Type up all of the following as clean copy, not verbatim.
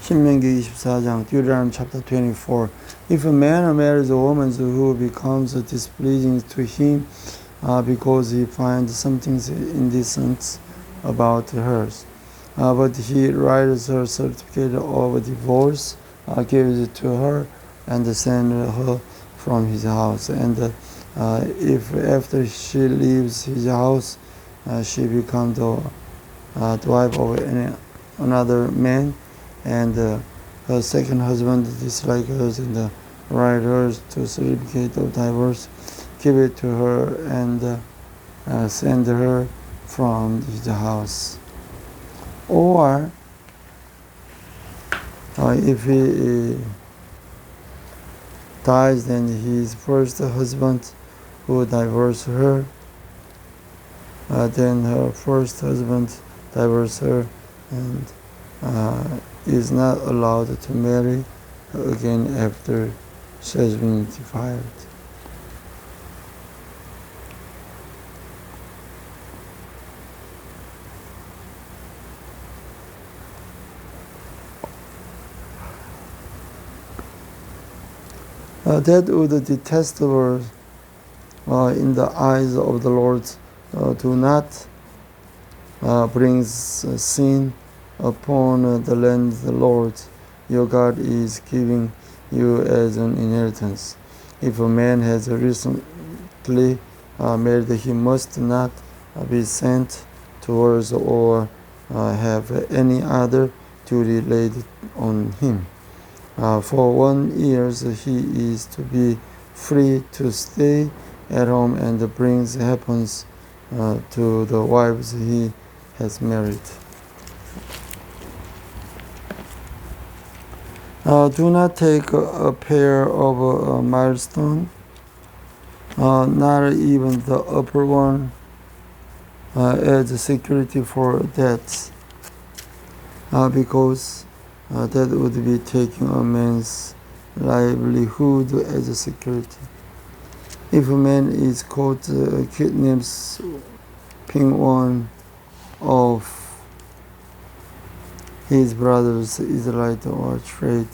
신명기 24장, Deuteronomy chapter 24. If a man marries a woman who becomes displeasing to him because he finds something indecent about hers, but he writes her certificate of divorce, gives it to her, and sends her from his house. And if after she leaves his house, she becomes the wife of another man, and her second husband dislikes her and write her to certificate of divorce, give it to her, and send her from his house. Or if he dies, then his first husband who divorced her, then her first husband divorced her and is not allowed to marry again after she has been defiled. That would be detestable in the eyes of the Lord. Do not bring sin upon the land the Lord your God is giving you as an inheritance. If a man has recently married, he must not be sent towards or have any other duty laid on him. For 1 year he is to be free to stay at home and brings happens to the wives he has married. Do not take a pair of milestone, not even the upper one, as security for debts, because that would be taking a man's livelihood as a security. If a man is caught kidnapping one of his brothers, Israelite or trade,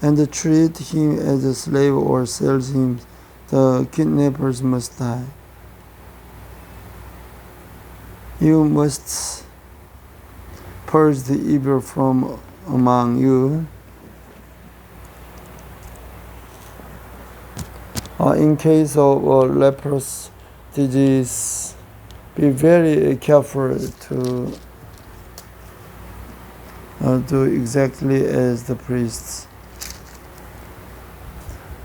and treat him as a slave or sells him, the kidnappers must die. You must purge the evil from among you. In case of leprous disease, be very careful to do exactly as the priests,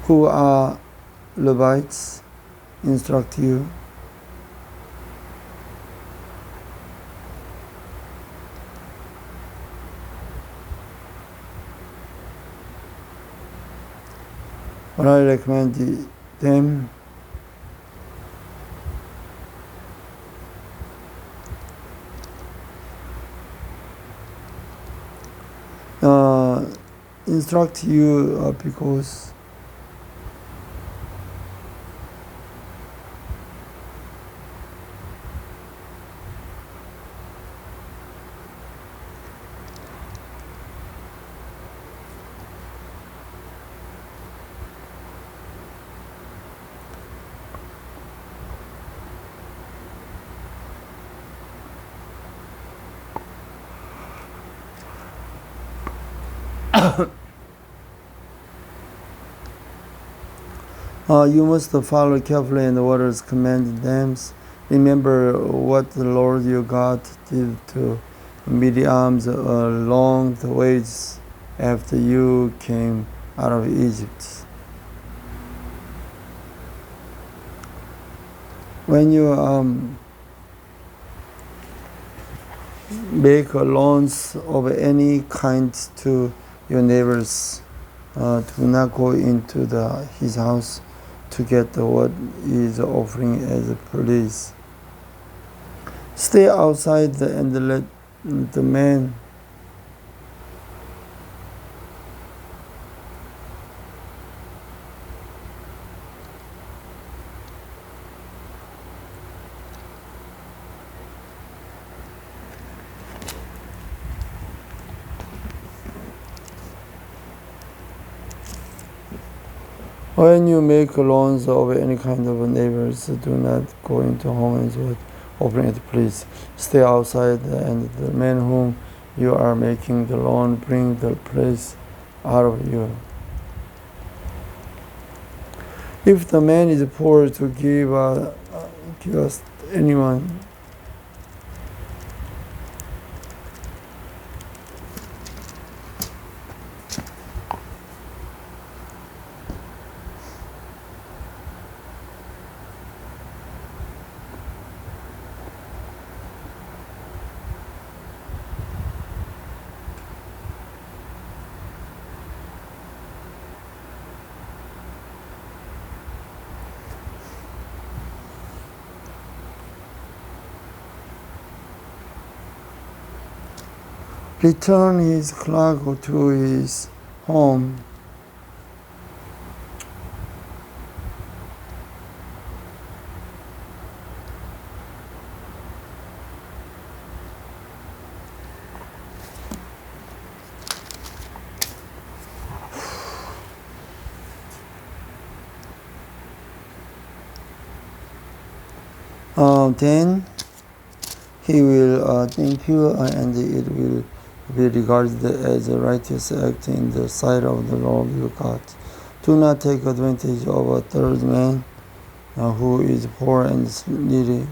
who are Levites, instruct you. What I recommend them instruct you because you must follow carefully in the orders commanded them. Remember what the Lord your God did to Miriam's along the ways after you came out of Egypt. When you make loans of any kind to your neighbors, do not go into his house to get what is offering as a police. Stay outside and let the man When you make loans of any kind of neighbors, do not go into homes with opening it, please. Stay outside, and the man whom you are making the loan bring the place out of you. If the man is poor, to give us anyone. Return his cloak to his home. Then he will thank you, and it will be regarded as a righteous act in the sight of the Lord your God. Do not take advantage of a third man who is poor and needy.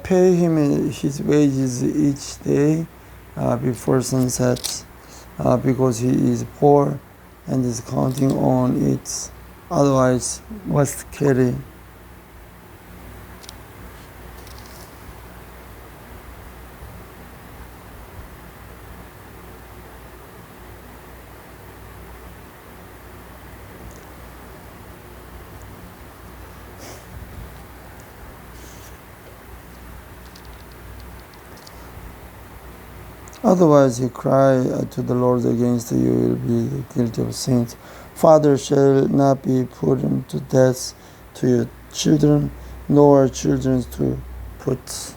Pay him his wages each day before sunset, because he is poor and is counting on it. Otherwise, must carry. Otherwise, you cry to the Lord against you, will be guilty of sins. Father shall not be put to death to your children, nor children to put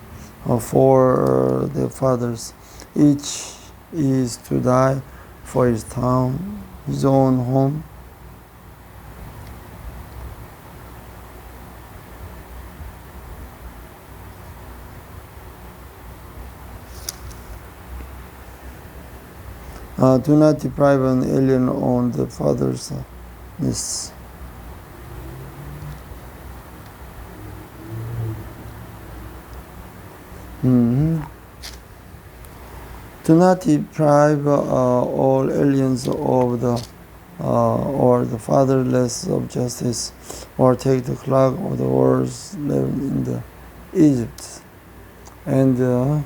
for their fathers. Each is to die for his town, his own home. Do not deprive an alien on the father's ness. Do not deprive all aliens of the or the fatherless of justice, or take the cloak of the wars living in the Egypt, and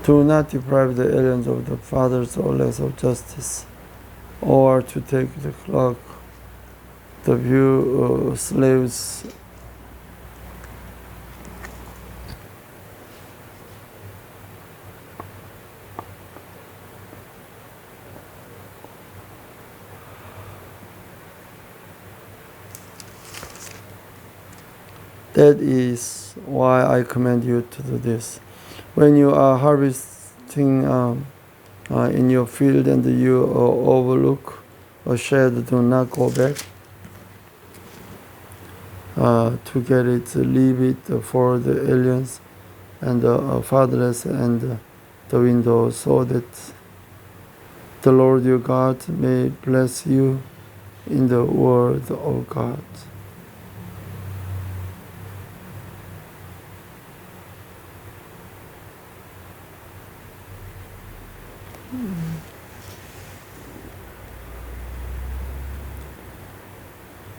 do not deprive the aliens of the fathers or less of justice, or to take the cloak, the few slaves. That is why I command you to do this. When you are harvesting in your field and you overlook a shed, do not go back to get it. Leave it for the aliens and the fatherless and the widow, so that the Lord your God may bless you in the word of God.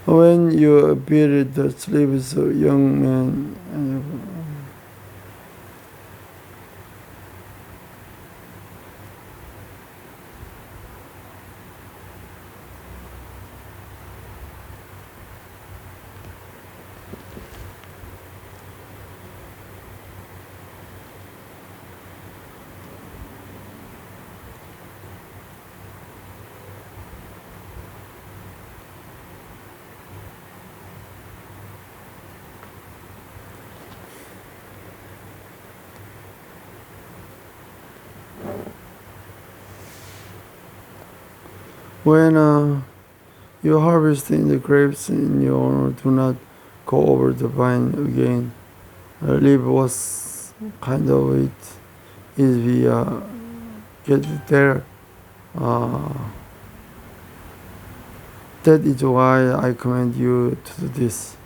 When you beat the slaves, young men, When you harvesting the grapes in your honor, do not go over the vine again. Leave was kind of it is we get there. Uh, that is why I command you to do this.